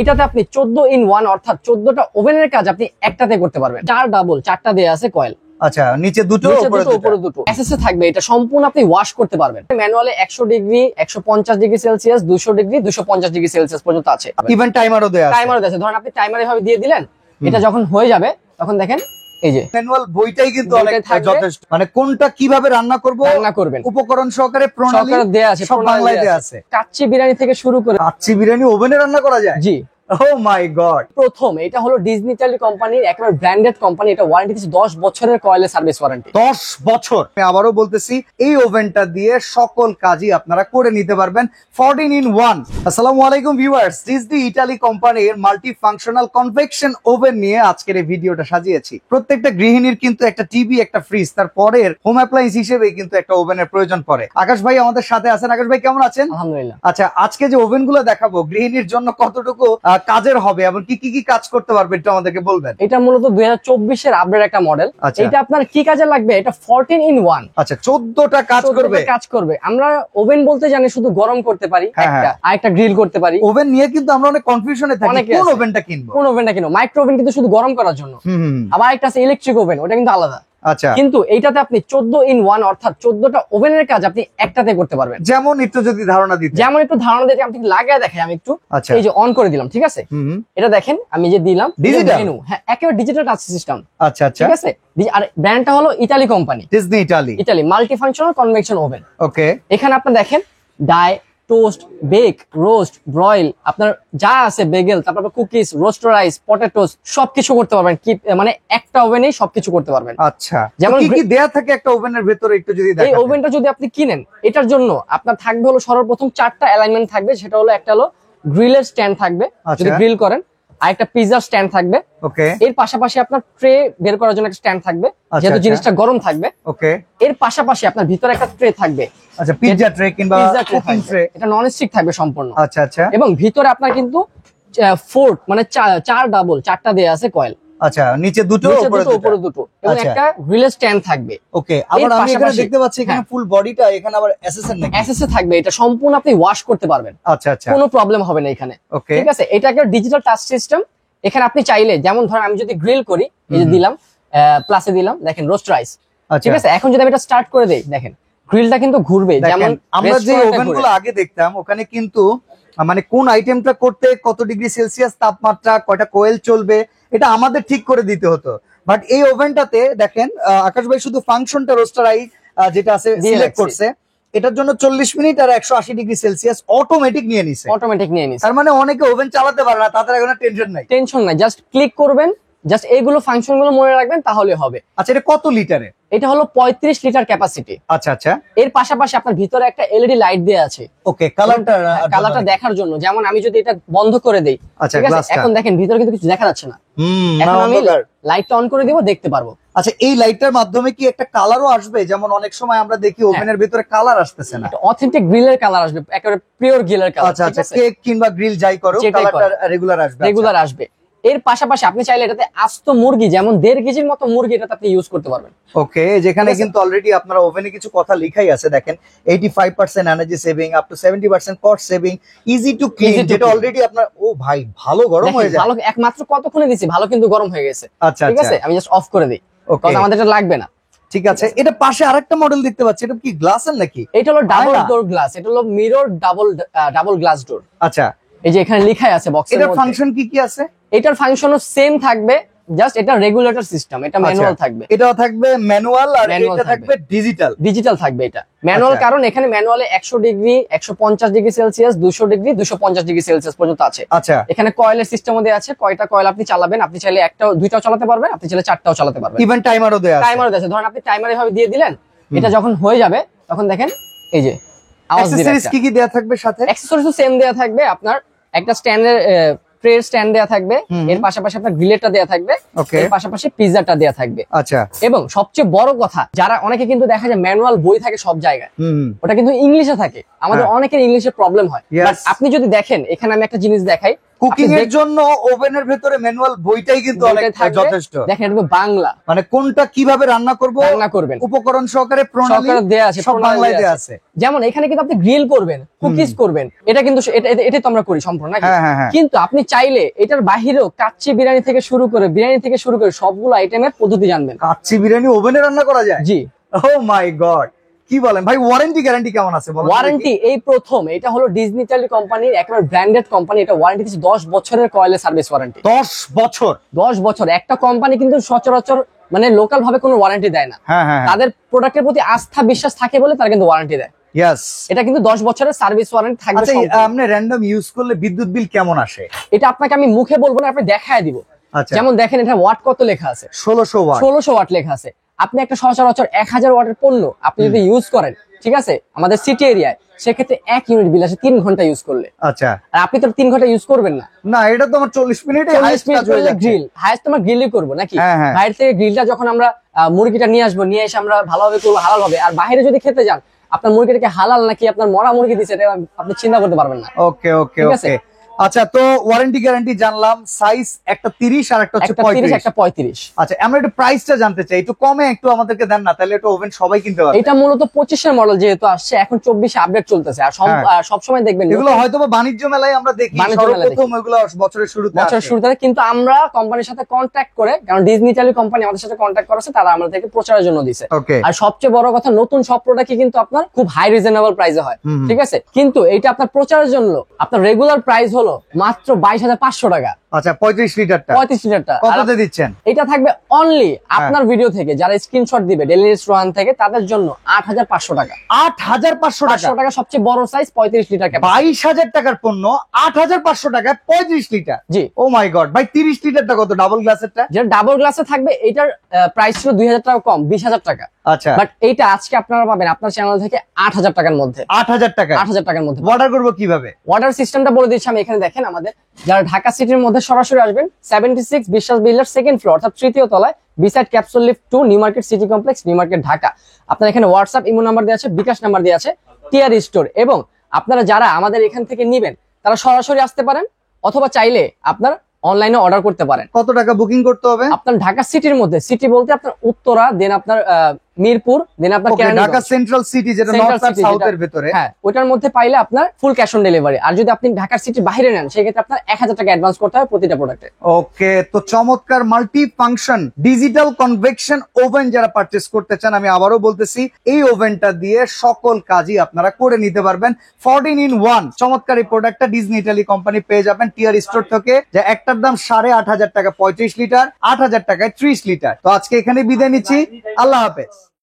এইটাতে আপনি 14 in 1 অর্থাৎ 14টা ওভেনের কাজ আপনি একটাতে করতে পারবেন। চারটা দেয়া আছে কয়েল। আচ্ছা, নিচে দুটো উপরে দুটো এসএসএ থাকবে। এটা সম্পূর্ণ আপনি ওয়াশ করতে পারবেন। ম্যানুয়ালে 100 degree 150 degree Celsius 200 degree 250 degree Celsius পর্যন্ত আছে। ইভেন টাইমারও দেয়া আছে। ধরেন আপনি টাইমারে ভাবে দিয়ে দিলেন, এটা যখন হয়ে যাবে তখন দেখেন এই যে ম্যানুয়াল বইটাই কিন্তু অনেক যথেষ্ট। মানে কোনটা কিভাবে রান্না করবেন উপকরণ সহকারে প্রণালী দেয়া আছে, সব বাংলায় দেয়া আছে। কাচ্চি বিরিয়ানি থেকে শুরু করে কাচ্চি বিরিয়ানি ওভেনে রান্না করা যায়? জি। Oh my God! প্রথম এটা হলো ডিজনি ইটালি কোম্পানির একেবারে ব্র্যান্ডেড কোম্পানি। এটা ওয়ারেন্টি দিচ্ছে 10 বছরের কয়েলের সার্ভিস ওয়ারেন্টি। 10 বছর। আমি আবারও বলতেছি, এই ওভেনটা দিয়ে সকল কাজই আপনারা করে নিতে পারবেন 14 in 1। আসসালামু আলাইকুম ভিউয়ার্স, ডিজনি ইটালি কোম্পানির মাল্টি ফাংশনাল কনভেকশন ওভেন নিয়ে আজকের এই ভিডিওটা সাজিয়েছি। প্রত্যেকটা গৃহিণীর কিন্তু একটা টিভি, একটা ফ্রিজ, তারপরের হোম অ্যাপ্লায়েন্স হিসেবে কিন্তু একটা ওভেনের প্রয়োজন পড়ে। আকাশ ভাই আমাদের সাথে আছেন। আকাশ ভাই কেমন আছেন? আলহামদুলিল্লাহ। আচ্ছা, আজকে যে ওভেনগুলো দেখাবো গৃহিণীর জন্য কতটুকু কাজের হবে এবং কি কি কাজ করতে পারবে একটু আমাদেরকে বলবেন। এটা মূলত 2024 এর আপডেট একটা মডেল। এটা আপনার কি কাজে লাগবে? এটা 14 in 1। আচ্ছা, 14টা কাজ করবে। আমরা ওভেন বলতে জানি শুধু গরম করতে পারি একটা, আরেকটা গ্রিল করতে পারি। ওভেন নিয়ে কিন্তু আমরা অনেক কনফিউশনে থাকি, কোন ওভেনটা কিনবো। মাইক্রো ওভেন কিন্তু শুধু গরম করার জন্য। আবার একটা আছে ইলেকট্রিক ওভেন, ওটা কিন্তু আলাদা। আচ্ছা, কিন্তু এইটাতে আপনি 14 in 1 অর্থাৎ 14টা ওভেনের কাজ আপনি একটাতে করতে পারবেন। যেমন একটু যদি ধারণা দিতে। আপনি লাগায় দেখাই আমি একটু। আচ্ছা, এই যে অন করে দিলাম, ঠিক আছে? এটা দেখেন আমি যে দিলাম মেনু, হ্যাঁ একেবারে ডিজিটাল টাচ সিস্টেম। আচ্ছা আচ্ছা, ঠিক আছে। আর ব্র্যান্ডটা হলো Italy company, Disney Italy multi functional convection oven. Okay, এখানে আপনি দেখেন ডাই, টোস্ট, বেক, রোস্ট, ব্রয়েল, আপনার যা আছে বেগেল, তারপর কুকিজ, রোস্ট রাইস, পটেটোস সবকিছু করতে পারবেন। কি মানে একটা ওভেনেই সবকিছু করতে পারবেন। আচ্ছা, যেমন কি কি দেয়া থাকে একটা ওভেনের ভিতরে একটু যদি দেখান। এই ওভেনটা যদি আপনি কিনেন, এটার জন্য আপনার থাকবে হলো সর্বপ্রথম 4টা অ্যালাইনমেন্ট থাকবে। সেটা হলো একটা হলো গ্রিলের স্ট্যান্ড থাকবে যদি গ্রিল করেন, আর একটা পিৎজার স্ট্যান্ড থাকবে। ওকে, এর পাশাপাশি আপনার ট্রে বের করার জন্য একটা স্ট্যান্ড থাকবে, যেহেতু জিনিসটা গরম থাকবে। ওকে, এর পাশাপাশি আপনার ভিতরে একটা ট্রে থাকবে। আচ্ছা, পিৎজা ট্রে কিংবা কুকিং ট্রে, এটা নন স্টিক থাকবে সম্পূর্ণ। আচ্ছা আচ্ছা, এবং ভিতরে আপনার কিন্তু ফোর্ট মানে 4টা দেয়া আছে কয়েল। আচ্ছা, নিচে দুটো উপরে দুটো এবং একটা গ্রিল স্ট্যান্ড থাকবে। ওকে, আবার আমি এখানে দেখতে পাচ্ছি এখানে ফুল বডিটা, এখানে আবার এসএসএন নাকি? এসএসএ থাকবে। এটা সম্পূর্ণ আপনি ওয়াশ করতে পারবেন। আচ্ছা আচ্ছা, কোনো প্রবলেম হবে না এখানে। ওকে, ঠিক আছে। এটা একটা ডিজিটাল টাচ সিস্টেম। এখানে আপনি চাইলে, যেমন ধরেন আমি যদি গ্রিল করি, এই যে দিলাম প্লাসে দিলাম, দেখেন রোস্ট রাইস। ঠিক আছে। এখন যদি আমি এটা স্টার্ট করে দেই, দেখেন গ্রিলটা কিন্তু ঘুরবে। যেমন আমরা যে ওভেনগুলো আগে দেখতাম ওখানে কিন্তু মানে কোন আইটেমটা করতে কত ডিগ্রি সেলসিয়াস তাপমাত্রা, কয়টা কোয়েল চলবে, এটা আমাদের ঠিক করে দিতে হতো। বাট এই ওভেনটাতে দেখেন আকাশ ভাই শুধু ফাংশনটা রোস্টার আই যেটা আছে সিলেক্ট করছে, এটার জন্য 40 মিনিট আর 180 ডিগ্রি সেলসিয়াস অটোমেটিক নিয়ে নিছে। তার মানে অনেকে ওভেন চালাতে পারে না, তাদের এখন টেনশন নাই, জাস্ট ক্লিক করবেন, জাস্ট এইগুলো ফাংশন গুলো মনে রাখবেন, তাহলে হবে। আচ্ছা, এটা কত লিটারে? এটা হলো 35 লিটার ক্যাপাসিটি। আচ্ছা আচ্ছা, এর পাশাপাশি আপনার ভিতরে একটা এলইডি লাইট দেয়া আছে। ওকে, কালারটা দেখার জন্য। যেমন আমি যদি এটা বন্ধ করে দেই, ঠিক আছে, এখন দেখেন ভিতরে কিন্তু কিছু দেখা যাচ্ছে না। এখন আমি লাইটটা অন করে দিব, দেখতে পারবো। আচ্ছা, এই লাইটটার মাধ্যমে কি একটা কালারও আসবে? যেমন অনেক সময় আমরা দেখি ওভেনের ভিতরে কালার আসতেছে না, অথেন্টিক গ্রিলের কালার আসবে, একেবারে পিওর গ্রিলের কালার। আচ্ছা আচ্ছা, কেক কিংবা গ্রিল যাই করো, কালারটা রেগুলার আসবে। এর পাশাপাশি আপনি চাইলে এটাতে আস্ত মুরগি, যেমন 1.5 কেজির মতো মুরগি, এটাতে আপনি ইউজ করতে পারবেন। ওকে, যেখানে কিন্তু অলরেডি আপনারা ওভেনে কিছু কথা লেখাই আছে, দেখেন 85% energy saving, up to 70% cost saving, easy to clean, যেটা অলরেডি আপনার ও ভাই ভালো গরম হয়ে যায়। ভালো, একমাত্র কতক্ষণে দিছি, ভালো কিন্তু গরম হয়ে গেছে। আচ্ছা, ঠিক আছে, আমি জাস্ট অফ করে দিই, কারণ আমাদের এটা লাগবে না। ঠিক আছে, এটা পাশে আরেকটা মডেল দেখতে পাচ্ছি, এটা কি গ্লাসের নাকি? এটা হলো ডাবল ডোর গ্লাস, এটা হলো মিরর ডাবল গ্লাস ডোর। আচ্ছা, এই যে এখানে লেখাই আছে বক্সের মধ্যে। এটার ফাংশন কি কি আছে? এটার ফাংশনও সেম থাকবে, জাস্ট এটা রেগুলেটর সিস্টেম, এটা ম্যানুয়াল থাকবে। এটাও থাকবে ম্যানুয়াল, আর এটা থাকবে ডিজিটাল থাকবে। এটা ম্যানুয়াল, কারণ এখানে ম্যানুয়ালে 100 degree 150 degree Celsius 200 degree 250 degree Celsius পর্যন্ত আছে। আচ্ছা, এখানে কয়েলের সিস্টেমও দেয়া আছে, কয়টা কয়েল আপনি চালাবেন। আপনি চাইলে একটা দুইটাও চালাতে পারবেন, আপনি চাইলে 4টাও চালাতে পারবেন। ইভেন টাইমারও দেয়া আছে। ধরেন আপনি টাইমারে ভাবে দিয়ে দিলেন, এটা যখন হয়ে যাবে তখন দেখেন এই যে আওয়াজ দিবে। অ্যাকসেসরিজ কি কি দেয়া থাকবে সাথে? অ্যাকসেসরিজ তো সেম দেয়া থাকবে। আপনার একটা স্ট্যান্ডের ট্রে স্ট্যান্ড দেয়া থাকবে, এর পাশাপাশি আপনার গ্রিলেরটা দেয়া থাকবে, এর পাশাপাশি পিৎজাটা দেয়া থাকবে। আচ্ছা, এবং সবচেয়ে বড় কথা, যারা অনেকে কিন্তু দেখা যায় ম্যানুয়াল বই থাকে সব জায়গায়, ওটা কিন্তু ইংলিশে থাকে। আমাদের অনেকের ইংলিশে প্রবলেম হয়। আপনি যদি দেখেন, এখানে আমি একটা জিনিস দেখাই, কুকিং এর জন্য ওভেনের ভেতরে ম্যানুয়াল বইটাই কিন্তু অনেক যথেষ্ট। দেখেন এটা তো বাংলা, মানে কোনটা কিভাবে রান্না করবেন উপকরণ সহকারে প্রণালী দেয়া আছে, সব বাংলায় দেয়া আছে। যেমন এখানে কিন্তু আপনি গ্রিল করবেন, কুকিজ করবেন, এটা কিন্তু এটা তো আমরা করি সম্পূর্ণ নাকি? কিন্তু আপনি চাইলে এটার বাহিরেও কাচ্চি বিরিয়ানি থেকে শুরু করে সবগুলো আইটেমের পদ্ধতি জানবেন। কাচ্চি বিরিয়ানি ওভেনে রান্না করা যায়? জি। ও মাই গড, কি বলেন ভাই? ওয়ারেন্টি গ্যারান্টি কেমন আছে? ওয়ারেন্টি এই প্রথম, এটা হলো ডিজনি ইটালি কোম্পানির একেবারে ব্র্যান্ডেড কোম্পানি, এটা ওয়ারেন্টি দিচ্ছে 10 বছরের কয়েলের সার্ভিস ওয়ারেন্টি। 10 বছর? 10 বছর। একটা কোম্পানি কিন্তু সচরাচর মানে লোকাল ভাবে কোনো ওয়ারেন্টি দেয় না। তাদের প্রোডাক্টের প্রতি আস্থা বিশ্বাস থাকে বলে তারা কিন্তু ওয়ারেন্টি দেয়। এটা কিন্তু 10 বছরের সার্ভিস ওয়ারেন্টি থাকবে। আচ্ছা, আপনি র‍্যান্ডম ইউজ করলে বিদ্যুৎ বিল কেমন আসে? এটা আপনাকে আমি মুখে বলবো না, আপনি দেখায় দিব। যেমন দেখেন এটা ওয়াট কত লেখা আছে, 1600 ওয়াট। 1600 ওয়াট লেখা আছে। আপনি একটা সচরাচর 1000 ওয়াটের পণ্য আপনি যদি ইউজ করেন, ঠিক আছে, আমাদের সিটি এরিয়ায়, সেক্ষেত্রে 1 ইউনিট বিল আসে 3 ঘন্টা ইউজ করলে। আচ্ছা, আর আপনি তো 3 ঘন্টা ইউজ করবেন না। না, এটা তো আমার 40 মিনিটে হাইস্ট কাজ হয়ে যাচ্ছে। গ্রিল হাইস্ট আমরা গ্রিলই করব নাকি? বাইরে থেকে গ্রিলটা যখন আমরা মুরগিটা নিয়ে আসবো, নিয়ে এসে আমরা ভালোভাবে করবো, হালাল হবে। আর বাইরে যদি খেতে যান, আপনার মুরগিটাকে হালাল নাকি আপনার মরা মুরগি দিচ্ছে এটা আপনি চিন্তা করতে পারবেন না। ওকে ওকে ওকে। আচ্ছা, তো ওয়ারেন্টি গ্যারান্টি জানলাম, সাইজ একটা 30 আর একটা হচ্ছে 35। একটা 35। আচ্ছা, আমরা একটু প্রাইসটা জানতে চাই, একটু কমে একটু আমাদেরকে দেন না, তাহলে এটা ওভেন সবাই কিনতে পারবে। এটা মূলত 25 এর মডেল যেহেতু আসছে, এখন 24 আপডেট চলতেছে। আর সব সময় দেখবেন এগুলো হয়তোবা বাণিজ্য মেলায় আমরা দেখি, সর্বপ্রথম এগুলো বছরের শুরুতে। কিন্তু আমরা কোম্পানির সাথে কন্ট্যাক্ট করে, কারণ ডিজনি ইটালি কোম্পানি আমাদের সাথে কন্ট্যাক্ট করেছে, তারা আমাদের থেকে প্রচারের জন্য দিয়েছে। আর সবচেয়ে বড় কথা, নতুন সব প্রোডাক্টই কিন্তু আপনার খুব হাই রিজনেবল প্রাইসে হয়, ঠিক আছে? কিন্তু এটা আপনার প্রচারের জন্য আপনার রেগুলার প্রাইস হলো মাত্র 22,500 টাকা। আচ্ছা, 35 লিটারটা? 35 লিটারটা কততে দিচ্ছেন? এটা থাকবে অনলি আপনার ভিডিও থেকে যারা স্ক্রিনশট দিবে ডেইলি রেস্টুরেন্ট থেকে, তাদের জন্য 8,500 টাকা। 8,500 টাকা সবচেয়ে বড় সাইজ 35 লিটার। 22,000 টাকার পণ্য 8,500 টাকায় 35 লিটার। জি। ও মাই গড ভাই, 30 লিটারটা কত ডাবল গ্লাসেরটা? যেটা ডাবল গ্লাসে থাকবে, এটার প্রাইস ছিল 2,000 টাকা কম, 20,000 টাকা। আচ্ছা, বাট এইটা আজকে আপনারা পাবেন আপনার চ্যানেল থেকে 8,000 টাকার মধ্যে। 8,000 টাকা? 8,000 টাকার মধ্যে। অর্ডার করব কিভাবে? অর্ডার সিস্টেমটা বলে দিচ্ছি আমি। এখানে দেখেন, আমাদের যারা ঢাকা সিটির মধ্যে সরাসরি আসবেন, 76 বিশ্বাস বিল্ডার সেকেন্ড ফ্লোর, অর্থাৎ তৃতীয় তলায়, beside capsule lift 2, new market city complex, new market, Dhaka. আপনার এখানে হোয়াটসঅ্যাপ ইমো নাম্বার দেওয়া আছে, বিকাশ নাম্বার দেওয়া আছে, টিআর স্টোর। এবং আপনারা যারা আমাদের এখান থেকে নিবেন, তারা সরাসরি আসতে পারেন, অথবা চাইলে আপনার অনলাইনে অর্ডার করতে পারেন। কত টাকা বুকিং করতে হবে? আপনার ঢাকা সিটির মধ্যে, সিটি বলতে আপনার উত্তরা, দেন আপনার মিরপুর, দেন আপনার ঢাকা সেন্ট্রাল সিটি, যেটা নর্থ আর সাউথের ভিতরে, হ্যাঁ, ওটার মধ্যে পাইলে আপনার ফুল ক্যাশ অন ডেলিভারি। আর যদি আপনি ঢাকার সিটির বাইরে নেন, সেক্ষেত্রে আপনার 1,000 টাকা অ্যাডভান্স করতে হবে প্রতিটা প্রোডাক্টে। ওকে, তো চমৎকার multi function digital convection oven যারা পারচেজ করতে চান, আমি আবারও বলতেছি, এই ওভেনটা দিয়ে সকল কাজই আপনারা করে নিতে পারবেন। 14 in 1 চমৎকার এই প্রোডাক্টটা ডিজনি ইটালি কোম্পানি পেয়ে যাবেন টিআর স্টোর থেকে, যা একটার দাম 8,500 টাকা 35 লিটার, 8,000 টাকায় 30 লিটার। তো আজকে এখানে বিদায় নিচ্ছি, আল্লাহ হাফেজ।